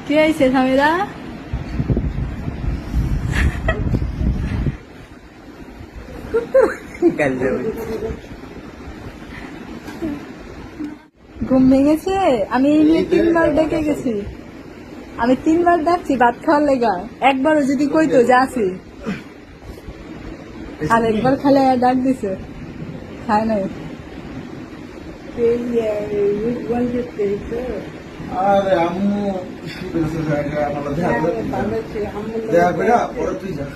কে আইছে সামিরা? ঘুম ভেঙেছে? আমি এই নিয়ে 3 বার ডেকে গেছি। আমি 3 বার ডাকছি ভাত খাওয়ার লেগা। একবারও যদি কইতো যে আসি, আর একবার খালে ডাক দিছে, খায় নাই। আরে আম্মু দেখা করে পরে তুই যা।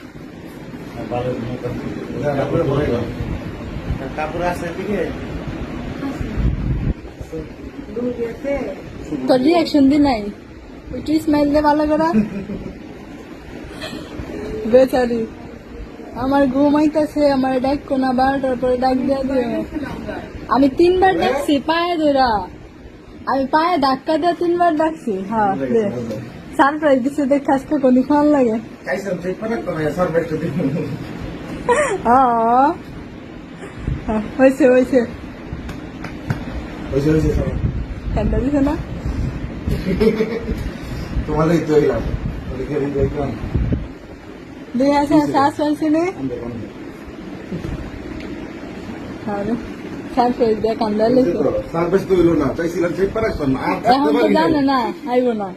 কাপড় আছে দিকে তোর রিয়াকশন দি নাই, একটু স্মাইল দে ভালো করে। বেচারি আমার ঘুমাইতেছে, আমার ডাক কোনা 12টার পরে ডাক দিয়া দিয়ে। আমি 3 বার ডাকছি পায়ে ধরা, আমি পায়ে ধাক্কা দিয়ে 3 বার ডাকছি। হ্যাঁ দে সারপ্রাইজ দিচ্ছে, দেখ আজকে কোনি খাওয়ার লাগে। কাইসাম চেক করে তো না সারপ্রাইজ তো দিই। হয়েছে হয়েছে, ওইসে ওইসে সব ঠান্ডা দিছে না? তোমাদের তো এলাম ওদিকে দেখলাম দুই আছে শ্বাস পাইছে নে। সারপ্রাইজ দিয়ে কান্দা লেছে। সারপ্রাইজ তো হইলো না, চাইছিলাম চেক করে এখন তো জানে না, আইব না।